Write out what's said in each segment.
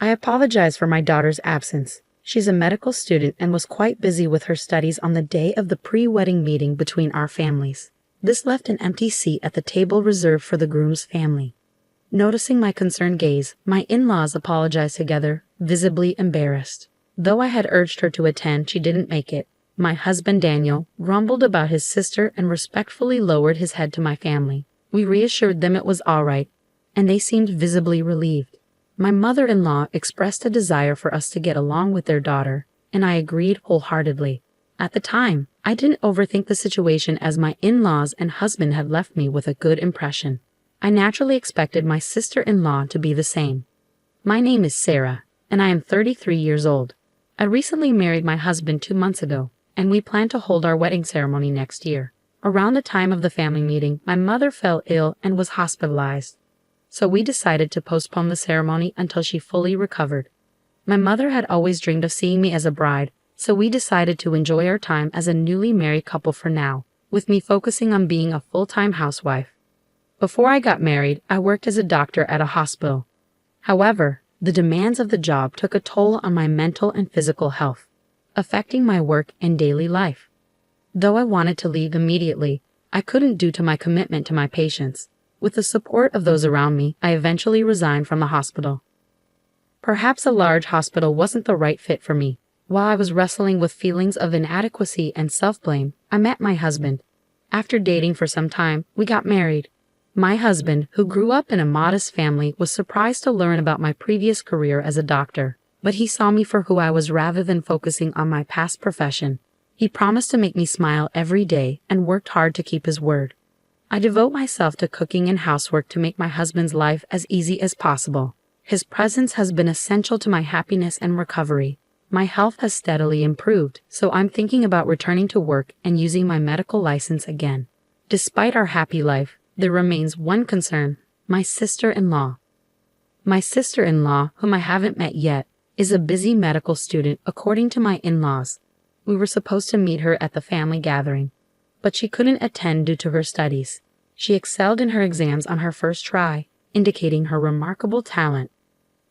I apologize for my daughter's absence. She's a medical student and was quite busy with her studies on the day of the pre-wedding meeting between our families. This left an empty seat at the table reserved for the groom's family. Noticing my concerned gaze, my in-laws apologized together, visibly embarrassed. Though I had urged her to attend, she didn't make it. My husband Daniel grumbled about his sister and respectfully lowered his head to my family. We reassured them it was all right, and they seemed visibly relieved. My mother-in-law expressed a desire for us to get along with their daughter, and I agreed wholeheartedly. At the time, I didn't overthink the situation as my in-laws and husband had left me with a good impression. I naturally expected my sister-in-law to be the same. My name is Sarah, and I am 33 years old. I recently married my husband 2 months ago, and we plan to hold our wedding ceremony next year. Around the time of the family meeting, my mother fell ill and was hospitalized. So we decided to postpone the ceremony until she fully recovered. My mother had always dreamed of seeing me as a bride, so we decided to enjoy our time as a newly married couple for now, with me focusing on being a full-time housewife. Before I got married, I worked as a doctor at a hospital. However, the demands of the job took a toll on my mental and physical health, affecting my work and daily life. Though I wanted to leave immediately, I couldn't due to my commitment to my patients. With the support of those around me, I eventually resigned from the hospital. Perhaps a large hospital wasn't the right fit for me. While I was wrestling with feelings of inadequacy and self-blame, I met my husband. After dating for some time, we got married. My husband, who grew up in a modest family, was surprised to learn about my previous career as a doctor, but he saw me for who I was rather than focusing on my past profession. He promised to make me smile every day and worked hard to keep his word. I devote myself to cooking and housework to make my husband's life as easy as possible. His presence has been essential to my happiness and recovery. My health has steadily improved, so I'm thinking about returning to work and using my medical license again. Despite our happy life, there remains one concern: my sister-in-law. My sister-in-law, whom I haven't met yet, is a busy medical student according to my in-laws. We were supposed to meet her at the family gathering, but she couldn't attend due to her studies. She excelled in her exams on her first try, indicating her remarkable talent.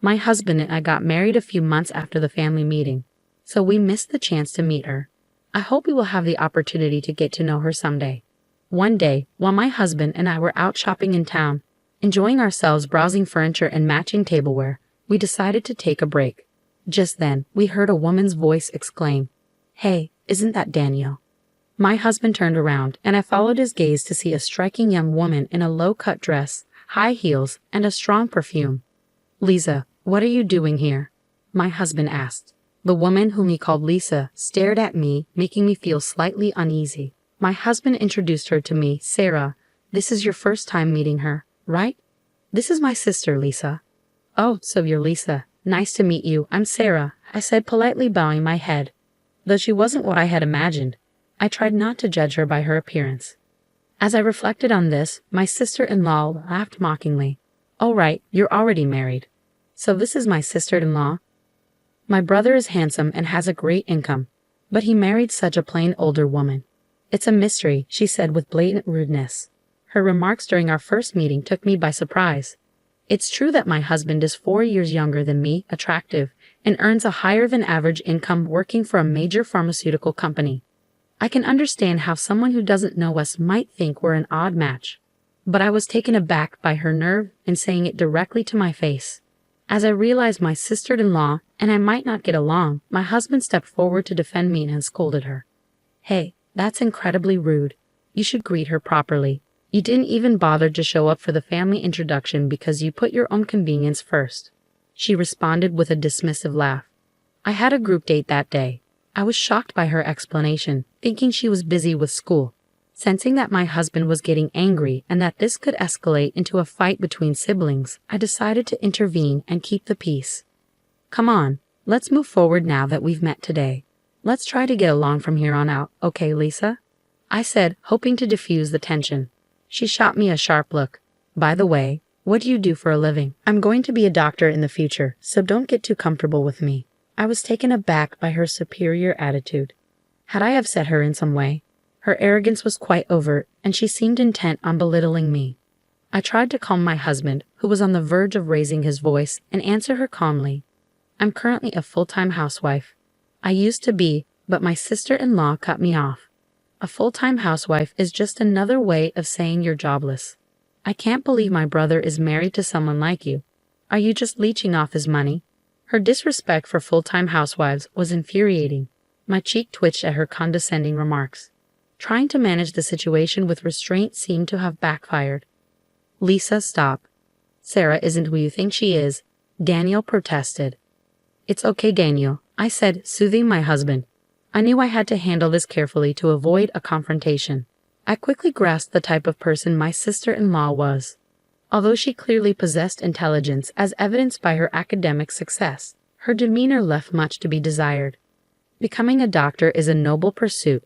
My husband and I got married a few months after the family meeting, so we missed the chance to meet her. I hope we will have the opportunity to get to know her someday. One day, while my husband and I were out shopping in town, enjoying ourselves browsing furniture and matching tableware, we decided to take a break. Just then, we heard a woman's voice exclaim, "Hey, isn't that Daniel?" My husband turned around, and I followed his gaze to see a striking young woman in a low-cut dress, high heels, and a strong perfume. "Lisa, what are you doing here?" my husband asked. The woman, whom he called Lisa, stared at me, making me feel slightly uneasy. My husband introduced her to me. "Sarah, this is your first time meeting her, right?" "This is my sister, Lisa." "Oh, so you're Lisa. Nice to meet you. I'm Sarah," I said, politely bowing my head. Though she wasn't what I had imagined, I tried not to judge her by her appearance. As I reflected on this, my sister-in-law laughed mockingly. "Oh right, you're already married. So this is my sister-in-law?" "My brother is handsome and has a great income, but he married such a plain older woman." "It's a mystery," she said with blatant rudeness. Her remarks during our first meeting took me by surprise. It's true that my husband is 4 years younger than me, attractive, and earns a higher-than-average income working for a major pharmaceutical company. I can understand how someone who doesn't know us might think we're an odd match, but I was taken aback by her nerve in saying it directly to my face. As I realized my sister-in-law and I might not get along, my husband stepped forward to defend me and scolded her. "Hey, that's incredibly rude. You should greet her properly. You didn't even bother to show up for the family introduction because you put your own convenience first." She responded with a dismissive laugh. I had a group date that day. I was shocked by her explanation, thinking she was busy with school. Sensing that my husband was getting angry and that this could escalate into a fight between siblings, I decided to intervene and keep the peace. "Come on, let's move forward now that we've met today. Let's try to get along from here on out, okay, Lisa?" I said, hoping to diffuse the tension. She shot me a sharp look. "By the way, what do you do for a living?" "I'm going to be a doctor in the future, so don't get too comfortable with me." I was taken aback by her superior attitude. Had I upset her in some way? Her arrogance was quite overt, and she seemed intent on belittling me. I tried to calm my husband, who was on the verge of raising his voice, and answer her calmly. I'm currently a full-time housewife. I used to be, but my sister-in-law cut me off. A full-time housewife is just another way of saying you're jobless. I can't believe my brother is married to someone like you. Are you just leeching off his money? Her disrespect for full-time housewives was infuriating. My cheek twitched at her condescending remarks. Trying to manage the situation with restraint seemed to have backfired. Lisa, stop. Sarah isn't who you think she is, Daniel protested. It's okay, Daniel, I said, soothing my husband. I knew I had to handle this carefully to avoid a confrontation. I quickly grasped the type of person my sister-in-law was. Although she clearly possessed intelligence as evidenced by her academic success, her demeanor left much to be desired. Becoming a doctor is a noble pursuit.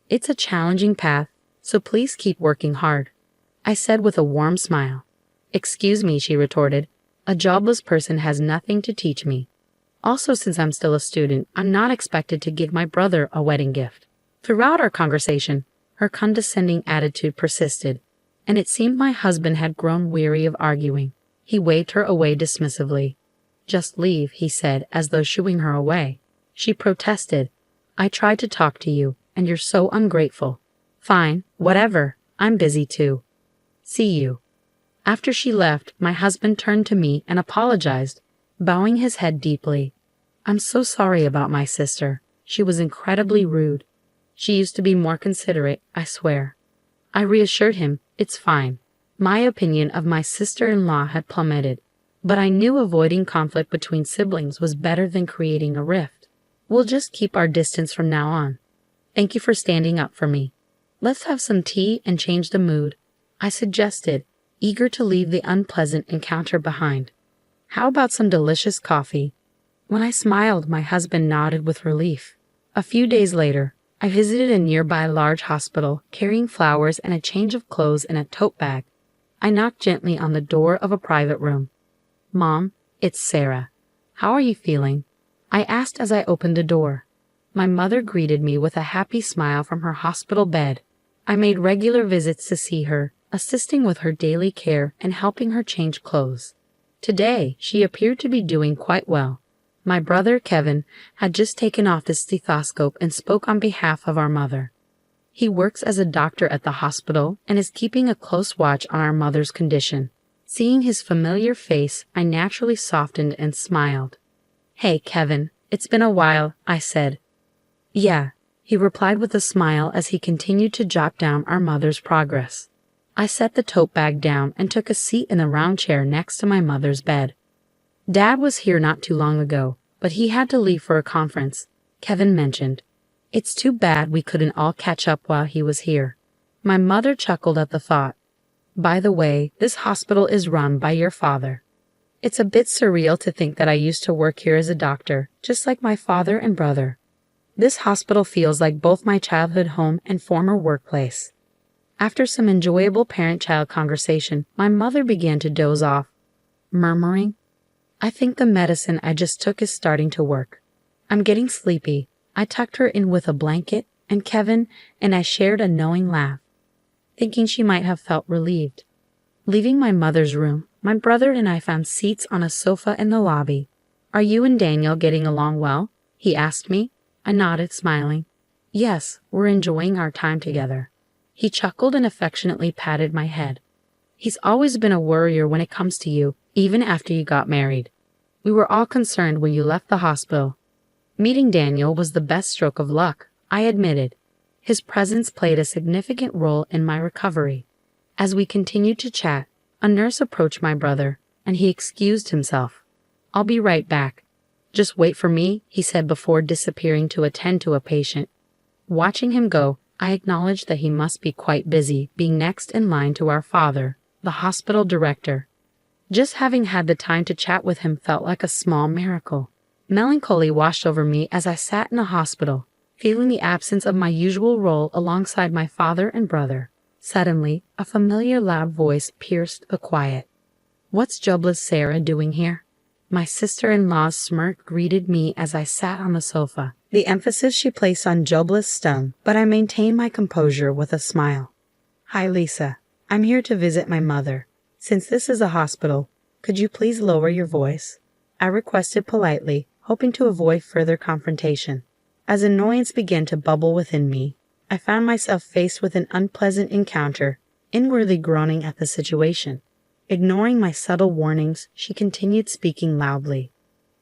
It's a challenging path, so please keep working hard, I said with a warm smile. Excuse me, she retorted. A jobless person has nothing to teach me. Also, since I'm still a student, I'm not expected to give my brother a wedding gift. Throughout our conversation, her condescending attitude persisted, and it seemed my husband had grown weary of arguing. He waved her away dismissively. Just leave, he said, as though shooing her away. She protested. I tried to talk to you, and you're so ungrateful. Fine, whatever, I'm busy too. See you. After she left, my husband turned to me and apologized, bowing his head deeply. I'm so sorry about my sister. She was incredibly rude. She used to be more considerate, I swear. I reassured him, it's fine. My opinion of my sister-in-law had plummeted, but I knew avoiding conflict between siblings was better than creating a rift. We'll just keep our distance from now on. Thank you for standing up for me. Let's have some tea and change the mood, I suggested, eager to leave the unpleasant encounter behind. How about some delicious coffee? When I smiled, my husband nodded with relief. A few days later, I visited a nearby large hospital, carrying flowers and a change of clothes in a tote bag. I knocked gently on the door of a private room. Mom, it's Sarah. How are you feeling? I asked as I opened the door. My mother greeted me with a happy smile from her hospital bed. I made regular visits to see her, assisting with her daily care and helping her change clothes. Today, she appeared to be doing quite well. My brother, Kevin, had just taken off his stethoscope and spoke on behalf of our mother. He works as a doctor at the hospital and is keeping a close watch on our mother's condition. Seeing his familiar face, I naturally softened and smiled. Hey, Kevin, it's been a while, I said. Yeah, he replied with a smile as he continued to jot down our mother's progress. I set the tote bag down and took a seat in the round chair next to my mother's bed. Dad was here not too long ago, but he had to leave for a conference, Kevin mentioned. It's too bad we couldn't all catch up while he was here. My mother chuckled at the thought. By the way, this hospital is run by your father. It's a bit surreal to think that I used to work here as a doctor, just like my father and brother. This hospital feels like both my childhood home and former workplace. After some enjoyable parent-child conversation, my mother began to doze off, murmuring, I think the medicine I just took is starting to work. I'm getting sleepy. I tucked her in with a blanket, and Kevin and I shared a knowing laugh, thinking she might have felt relieved. Leaving my mother's room, my brother and I found seats on a sofa in the lobby. Are you and Daniel getting along well? He asked me. I nodded, smiling. Yes, we're enjoying our time together. He chuckled and affectionately patted my head. He's always been a worrier when it comes to you, even after you got married. We were all concerned when you left the hospital. Meeting Daniel was the best stroke of luck, I admitted. His presence played a significant role in my recovery. As we continued to chat, a nurse approached my brother, and he excused himself. I'll be right back. Just wait for me, he said before disappearing to attend to a patient. Watching him go, I acknowledged that he must be quite busy being next in line to our father, the hospital director. Just having had the time to chat with him felt like a small miracle. Melancholy washed over me as I sat in a hospital, feeling the absence of my usual role alongside my father and brother. Suddenly, a familiar loud voice pierced the quiet. What's jobless Sarah doing here? My sister-in-law's smirk greeted me as I sat on the sofa. The emphasis she placed on jobless stung, but I maintained my composure with a smile. Hi, Lisa. I'm here to visit my mother. Since this is a hospital, could you please lower your voice? I requested politely, hoping to avoid further confrontation. As annoyance began to bubble within me, I found myself faced with an unpleasant encounter, inwardly groaning at the situation. Ignoring my subtle warnings, she continued speaking loudly.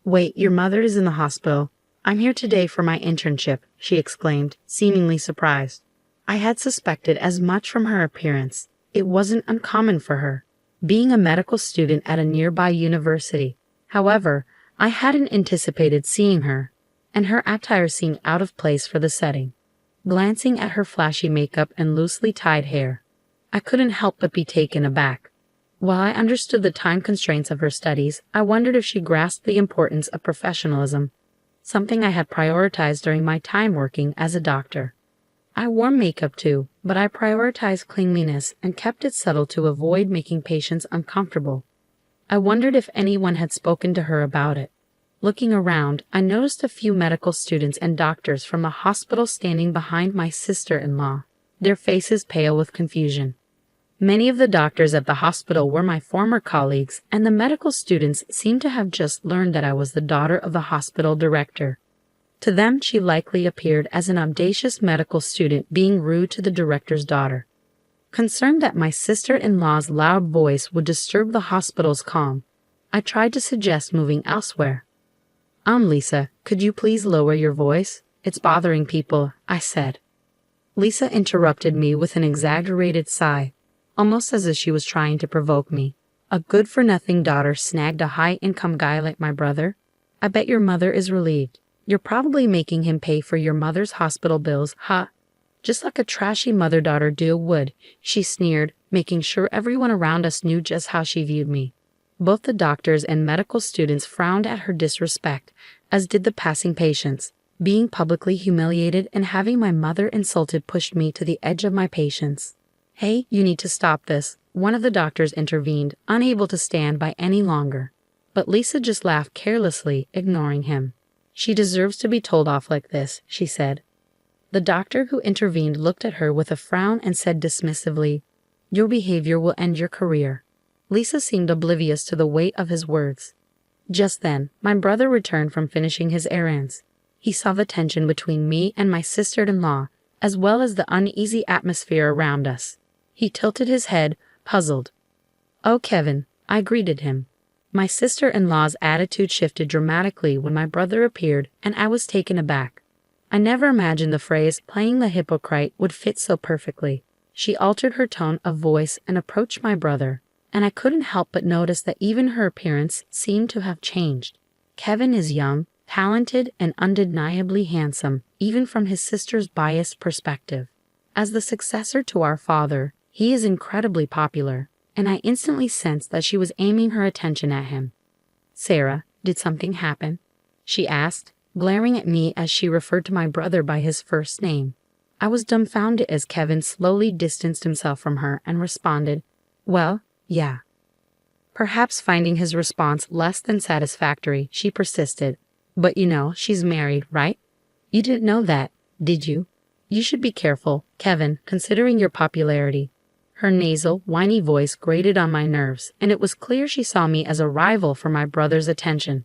"Wait, your mother is in the hospital. I'm here today for my internship," she exclaimed, seemingly surprised. I had suspected as much from her appearance. It wasn't uncommon for her, being a medical student at a nearby university. However, I hadn't anticipated seeing her, and her attire seemed out of place for the setting. Glancing at her flashy makeup and loosely tied hair, I couldn't help but be taken aback. While I understood the time constraints of her studies, I wondered if she grasped the importance of professionalism, something I had prioritized during my time working as a doctor. I wore makeup too, but I prioritized cleanliness and kept it subtle to avoid making patients uncomfortable. I wondered if anyone had spoken to her about it. Looking around, I noticed a few medical students and doctors from the hospital standing behind my sister-in-law, their faces pale with confusion. Many of the doctors at the hospital were my former colleagues, and the medical students seemed to have just learned that I was the daughter of the hospital director. To them, she likely appeared as an audacious medical student being rude to the director's daughter. Concerned that my sister-in-law's loud voice would disturb the hospital's calm, I tried to suggest moving elsewhere. Lisa, could you please lower your voice? It's bothering people," I said. Lisa interrupted me with an exaggerated sigh, almost as if she was trying to provoke me. "A good-for-nothing daughter snagged a high-income guy like my brother? I bet your mother is relieved. You're probably making him pay for your mother's hospital bills, huh? Just like a trashy mother-daughter duo would," she sneered, making sure everyone around us knew just how she viewed me. Both the doctors and medical students frowned at her disrespect, as did the passing patients. Being publicly humiliated and having my mother insulted pushed me to the edge of my patience. "Hey, you need to stop this," one of the doctors intervened, unable to stand by any longer. But Lisa just laughed carelessly, ignoring him. "She deserves to be told off like this," she said. The doctor who intervened looked at her with a frown and said dismissively, "Your behavior will end your career." Lisa seemed oblivious to the weight of his words. Just then, my brother returned from finishing his errands. He saw the tension between me and my sister-in-law, as well as the uneasy atmosphere around us. He tilted his head, puzzled. "Oh, Kevin," I greeted him. My sister-in-law's attitude shifted dramatically when my brother appeared, and I was taken aback. I never imagined the phrase "playing the hypocrite" would fit so perfectly. She altered her tone of voice and approached my brother, and I couldn't help but notice that even her appearance seemed to have changed. Kevin is young, talented, and undeniably handsome, even from his sister's biased perspective. As the successor to our father, he is incredibly popular, and I instantly sensed that she was aiming her attention at him. "Sarah, did something happen?" she asked, glaring at me as she referred to my brother by his first name. I was dumbfounded as Kevin slowly distanced himself from her and responded, "Well, yeah." Perhaps finding his response less than satisfactory, she persisted, "But you know, she's married, right? You didn't know that, did you? You should be careful, Kevin, considering your popularity." Her nasal, whiny voice grated on my nerves, and it was clear she saw me as a rival for my brother's attention.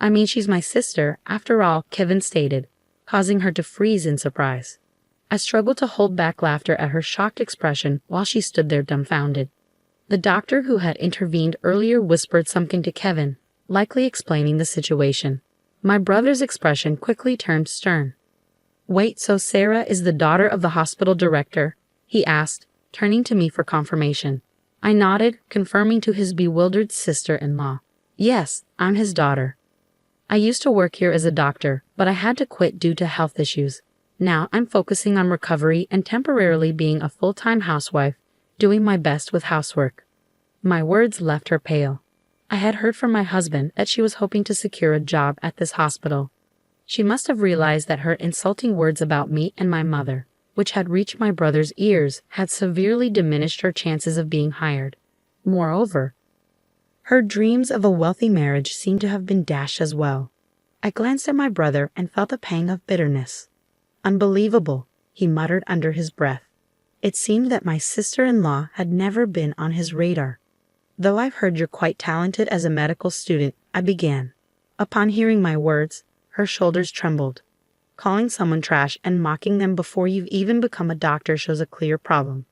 "I mean, she's my sister, after all," Kevin stated, causing her to freeze in surprise. I struggled to hold back laughter at her shocked expression while she stood there dumbfounded. The doctor who had intervened earlier whispered something to Kevin, likely explaining the situation. My brother's expression quickly turned stern. "Wait, so Sarah is the daughter of the hospital director?" he asked, turning to me for confirmation. I nodded, confirming to his bewildered sister-in-law. "Yes, I'm his daughter. I used to work here as a doctor, but I had to quit due to health issues. Now I'm focusing on recovery and temporarily being a full-time housewife, doing my best with housework." My words left her pale. I had heard from my husband that she was hoping to secure a job at this hospital. She must have realized that her insulting words about me and my mother, which had reached my brother's ears, had severely diminished her chances of being hired. Moreover, her dreams of a wealthy marriage seemed to have been dashed as well. I glanced at my brother and felt a pang of bitterness. "Unbelievable," he muttered under his breath. It seemed that my sister-in-law had never been on his radar. "Though I've heard you're quite talented as a medical student," I began. Upon hearing my words, her shoulders trembled. Calling someone trash and mocking them before you've even become a doctor shows a clear problem.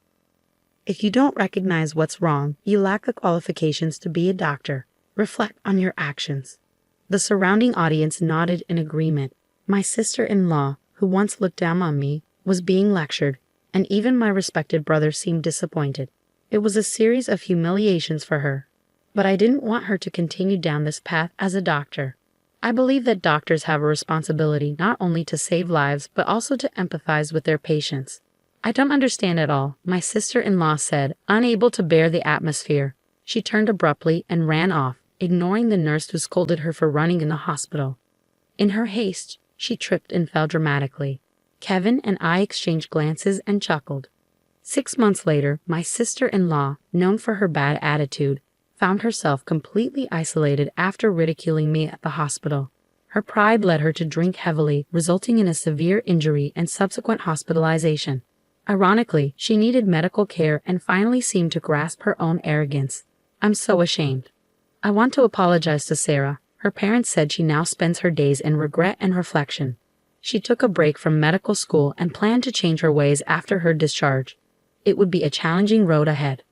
If you don't recognize what's wrong, you lack the qualifications to be a doctor. Reflect on your actions. The surrounding audience nodded in agreement. My sister-in-law, who once looked down on me, was being lectured, and even my respected brother seemed disappointed. It was a series of humiliations for her. But I didn't want her to continue down this path as a doctor. I believe that doctors have a responsibility not only to save lives but also to empathize with their patients. I don't understand at all, my sister-in-law said, unable to bear the atmosphere. She turned abruptly and ran off, ignoring the nurse who scolded her for running in the hospital. In her haste, she tripped and fell dramatically. Kevin and I exchanged glances and chuckled. 6 months later, my sister-in-law, known for her bad attitude, found herself completely isolated after ridiculing me at the hospital. Her pride led her to drink heavily, resulting in a severe injury and subsequent hospitalization. Ironically, she needed medical care and finally seemed to grasp her own arrogance. I'm so ashamed. I want to apologize to Sarah. Her parents said she now spends her days in regret and reflection. She took a break from medical school and planned to change her ways after her discharge. It would be a challenging road ahead.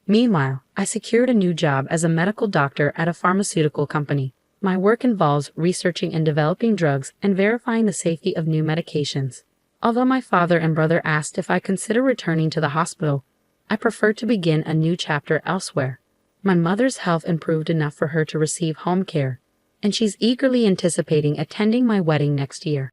Meanwhile, I secured a new job as a medical doctor at a pharmaceutical company. My work involves researching and developing drugs and verifying the safety of new medications. Although my father and brother asked if I consider returning to the hospital, I prefer to begin a new chapter elsewhere. My mother's health improved enough for her to receive home care, and she's eagerly anticipating attending my wedding next year.